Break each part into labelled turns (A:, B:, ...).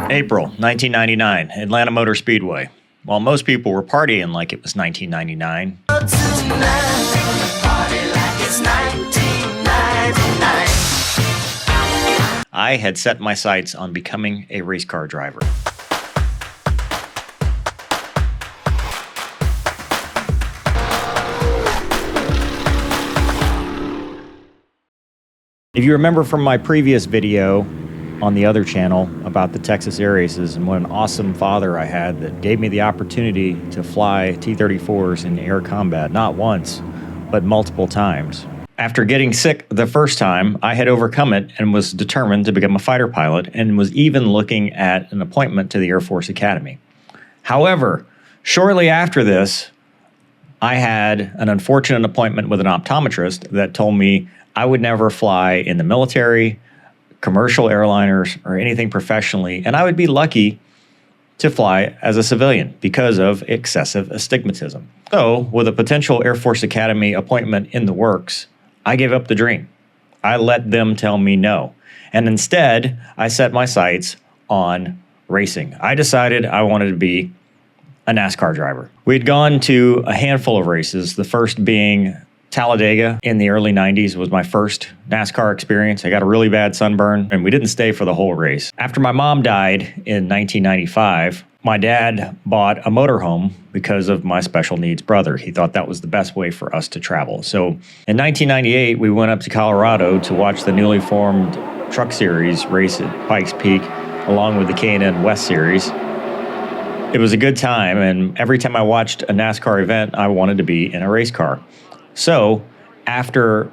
A: April 1999, Atlanta Motor Speedway. While most people were partying like it was 1999, I had set my sights on becoming a race car driver. If you remember from my previous video on the other channel about the Texas air races and what an awesome father I had that gave me the opportunity to fly T-34s in air combat, not once, but multiple times. After getting sick the first time, I had overcome it and was determined to become a fighter pilot and was even looking at an appointment to the Air Force Academy. However, shortly after this, I had an unfortunate appointment with an optometrist that told me I would never fly in the military, commercial airliners, or anything professionally, and I would be lucky to fly as a civilian because of excessive astigmatism. So, with a potential Air Force Academy appointment in the works, I gave up the dream. I let them tell me no. And instead, I set my sights on racing. I decided I wanted to be a NASCAR driver. We'd gone to a handful of races, the first being Talladega in the early 90s was my first NASCAR experience. I got a really bad sunburn, and we didn't stay for the whole race. After my mom died in 1995, my dad bought a motorhome because of my special needs brother. He thought that was the best way for us to travel. So in 1998, we went up to Colorado to watch the newly formed Truck Series race at Pikes Peak, along with the K&N West Series. It was a good time, and every time I watched a NASCAR event, I wanted to be in a race car. So after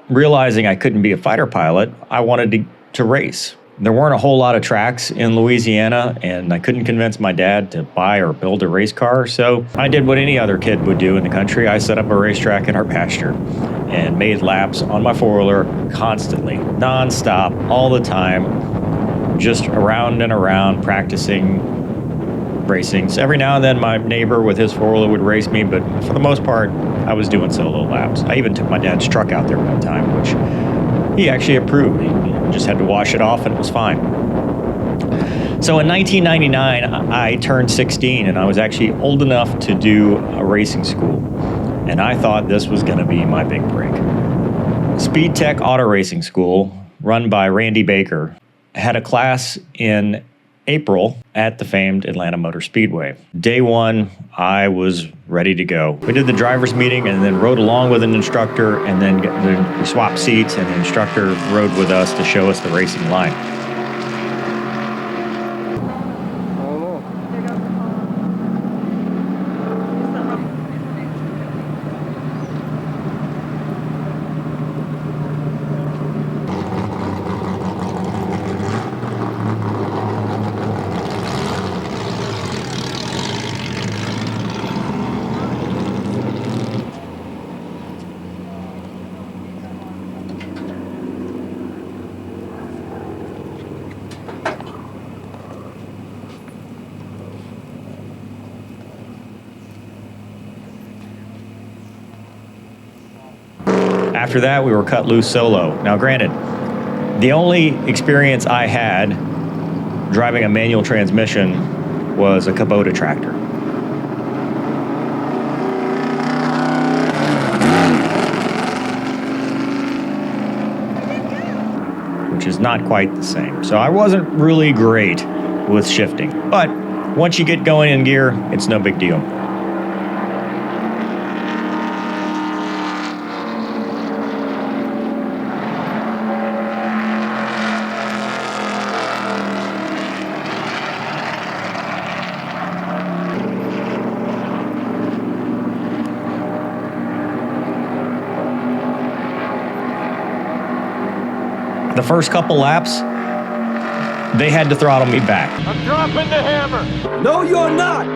A: realizing I couldn't be a fighter pilot, I wanted to race. There weren't a whole lot of tracks in Louisiana, and I couldn't convince my dad to buy or build a race car. So I did what any other kid would do in the country. I set up a racetrack in our pasture and made laps on my four-wheeler constantly, nonstop, all the time, just around and around practicing racing. So every now and then my neighbor with his four-wheeler would race me, but for the most part, I was doing solo laps. I even took my dad's truck out there one time, which he actually approved. He just had to wash it off and it was fine. So in 1999, I turned 16 and I was actually old enough to do a racing school. And I thought this was going to be my big break. Speed Tech Auto Racing School, run by Randy Baker, had a class in April at the famed Atlanta Motor Speedway. Day one, I was ready to go. We did the driver's meeting and then rode along with an instructor, and then we swapped seats and the instructor rode with us to show us the racing line. After that, we were cut loose solo. Now, granted, the only experience I had driving a manual transmission was a Kubota tractor. Which is not quite the same. So I wasn't really great with shifting. But once you get going in gear, it's no big deal. The first couple laps, they had to throttle me back.
B: I'm dropping the hammer.
C: No, you're not.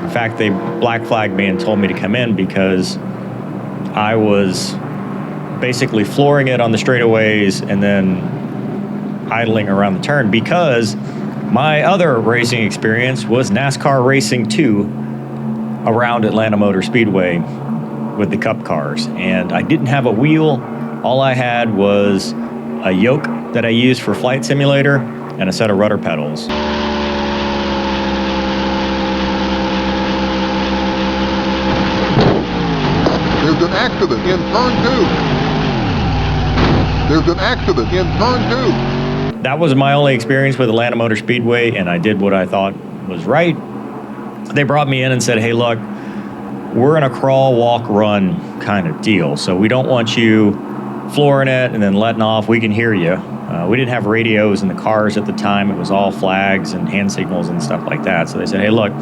A: In fact, they black flagged me and told me to come in because I was basically flooring it on the straightaways and then idling around the turn, because my other racing experience was NASCAR Racing 2 around Atlanta Motor Speedway with the Cup cars. And I didn't have a wheel. All I had was a yoke that I used for Flight Simulator and a set of rudder pedals.
C: There's an accident in turn 2. There's an accident in turn 2.
A: That was my only experience with Atlanta Motor Speedway, and I did what I thought was right. They brought me in and said, hey, look, we're in a crawl, walk, run kind of deal. So we don't want you flooring it and then letting off. We can hear you. We didn't have radios in the cars at the time. It was all flags and hand signals and stuff like that. So they said, hey, look,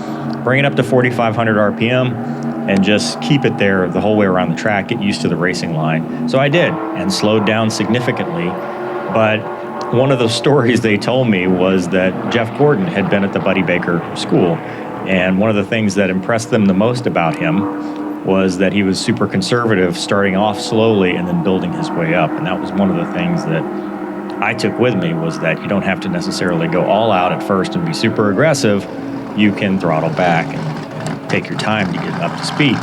A: bring it up to 4,500 RPM and just keep it there the whole way around the track. Get used to the racing line. So I did, and slowed down significantly. But one of the stories they told me was that Jeff Gordon had been at the Buddy Baker school. And one of the things that impressed them the most about him was that he was super conservative, starting off slowly and then building his way up. And that was one of the things that I took with me, was that you don't have to necessarily go all out at first and be super aggressive. You can throttle back and take your time to get up to speed.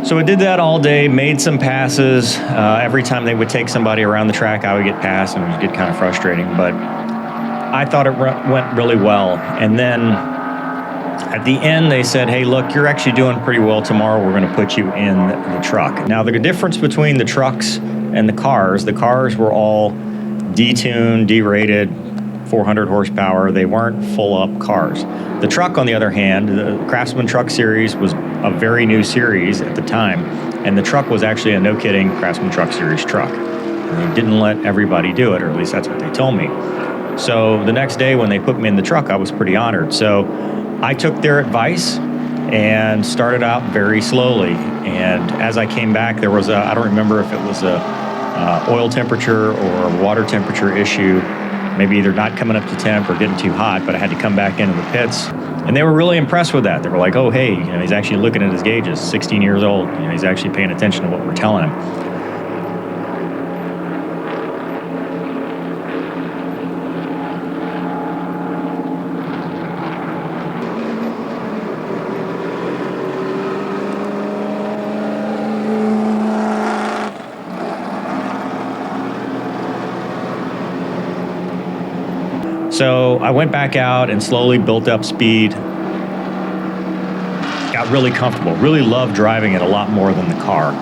A: So I did that all day, made some passes. Every time they would take somebody around the track, I would get passed, and it would get kind of frustrating. But I thought it went really well. And then at the end, they said, hey, look, you're actually doing pretty well tomorrow. We're going to put you in the truck. Now, the difference between the trucks and the cars were all detuned, derated, 400 horsepower. They weren't full-up cars. The truck, on the other hand, the Craftsman Truck Series was a very new series at the time, and the truck was actually a no-kidding Craftsman Truck Series truck. And they didn't let everybody do it, or at least that's what they told me. So the next day when they put me in the truck, I was pretty honored. So I took their advice and started out very slowly. And as I came back, there was I don't remember if it was a oil temperature or a water temperature issue, maybe either not coming up to temp or getting too hot, but I had to come back into the pits. And they were really impressed with that. They were like, oh, hey, he's actually looking at his gauges, 16 years old. He's actually paying attention to what we're telling him. So I went back out and slowly built up speed. Got really comfortable, really loved driving it a lot more than the car.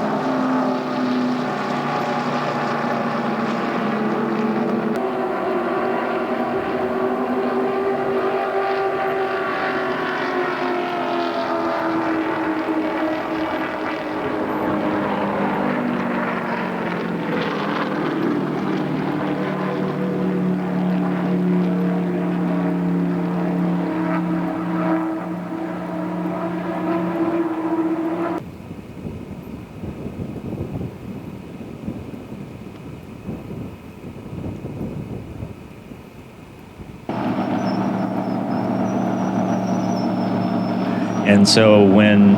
A: And so when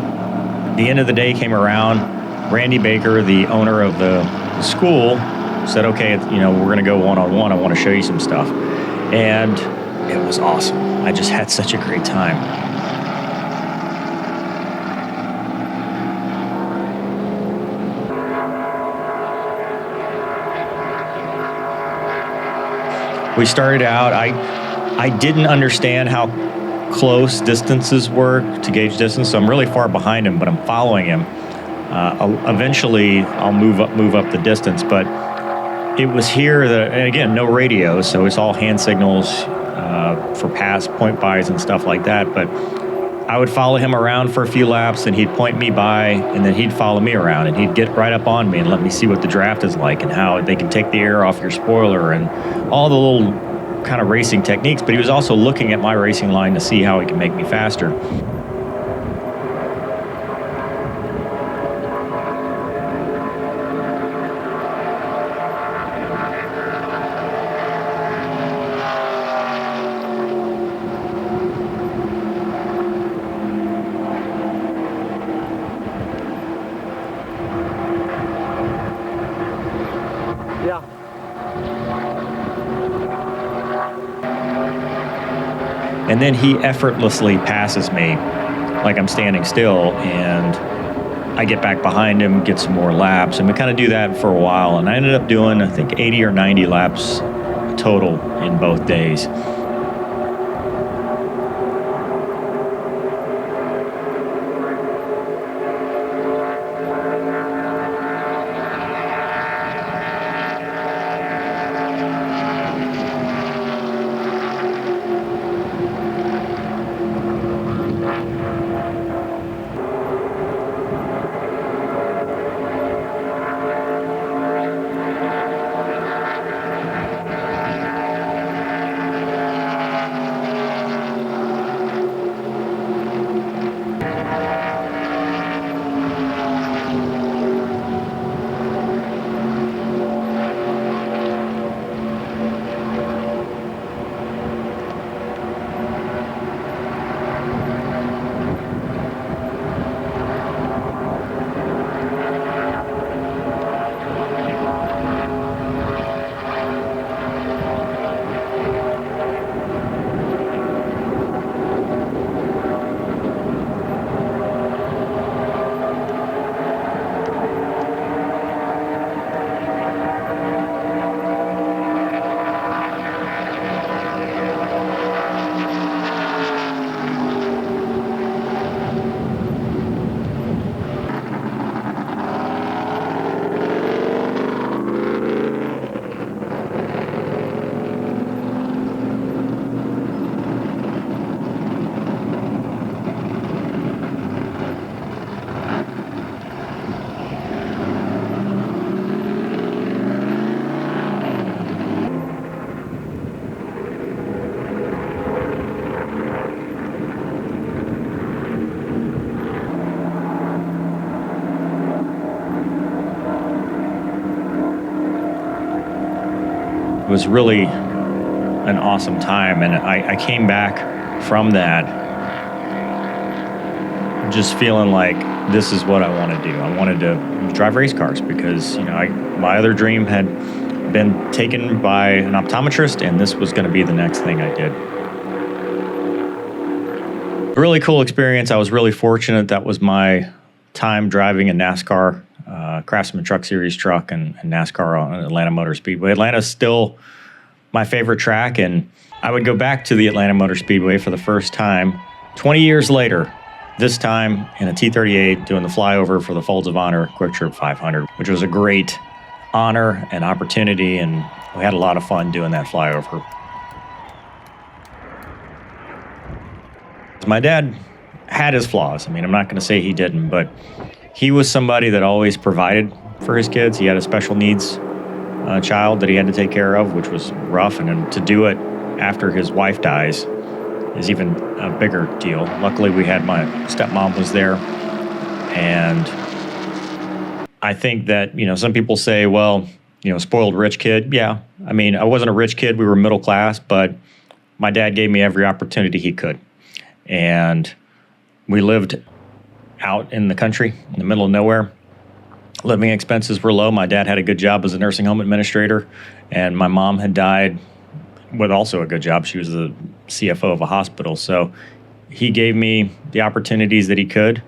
A: the end of the day came around, Randy Baker, the owner of the school, said, okay, we're going to go one-on-one. I want to show you some stuff. And it was awesome. I just had such a great time. We started out, I didn't understand how close distances were to gauge distance, so I'm really far behind him, but I'm following him. Eventually, I'll move up the distance, but it was here that, and again, no radio, so it's all hand signals for pass, point bys, and stuff like that. But I would follow him around for a few laps, and he'd point me by, and then he'd follow me around, and he'd get right up on me and let me see what the draft is like and how they can take the air off your spoiler and all the little kind of racing techniques. But he was also looking at my racing line to see how he can make me faster.
B: Yeah.
A: And then he effortlessly passes me like I'm standing still, and I get back behind him, get some more laps, and we kind of do that for a while. And I ended up doing, I think, 80 or 90 laps total in both days. It was really an awesome time, and I came back from that just feeling like this is what I want to do. I wanted to drive race cars because, you know, my other dream had been taken by an optometrist, and this was going to be the next thing I did. A really cool experience. I was really fortunate. That was my time driving a NASCAR Craftsman Truck Series truck and NASCAR on Atlanta Motor Speedway. Atlanta's still my favorite track, and I would go back to the Atlanta Motor Speedway for the first time 20 years later, this time in a T38 doing the flyover for the Folds of Honor Quick Trip 500, which was a great honor and opportunity, and we had a lot of fun doing that flyover. My dad had his flaws. I mean, I'm not going to say he didn't, but he was somebody that always provided for his kids. He had a special needs child that he had to take care of, which was rough, and then to do it after his wife dies is even a bigger deal. Luckily, we had my stepmom was there, and I think that, you know, some people say, well, you know, spoiled rich kid. Yeah, I mean, I wasn't a rich kid. We were middle class, but my dad gave me every opportunity he could. And we lived out in the country, in the middle of nowhere. Living expenses were low. My dad had a good job as a nursing home administrator, and my mom had died with also a good job. She was the CFO of a hospital. So he gave me the opportunities that he could,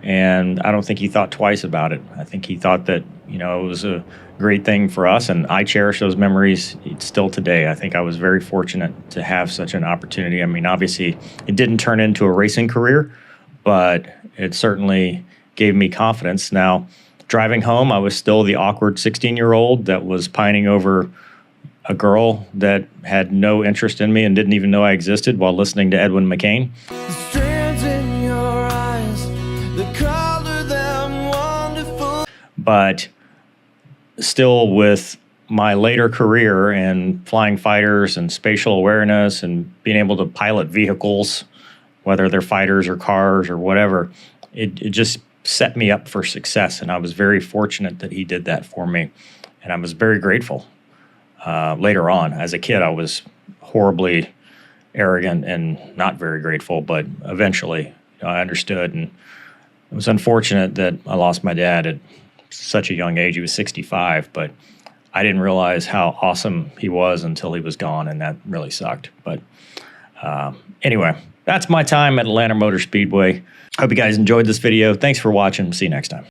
A: and I don't think he thought twice about it. I think he thought that, you know, it was a great thing for us, and I cherish those memories still today. I think I was very fortunate to have such an opportunity. I mean, obviously, it didn't turn into a racing career, but it certainly gave me confidence. Now, driving home, I was still the awkward 16-year-old that was pining over a girl that had no interest in me and didn't even know I existed while listening to Edwin McCain.
D: The strands in your eyes, the color them wonderful.
A: But still, with my later career in flying fighters and spatial awareness and being able to pilot vehicles, whether they're fighters or cars or whatever, it just set me up for success. And I was very fortunate that he did that for me. And I was very grateful. Later on, as a kid, I was horribly arrogant and not very grateful, but eventually I understood. And it was unfortunate that I lost my dad at such a young age. He was 65, but I didn't realize how awesome he was until he was gone, and that really sucked. But anyway, that's my time at Atlanta Motor Speedway. Hope you guys enjoyed this video. Thanks for watching. See you next time.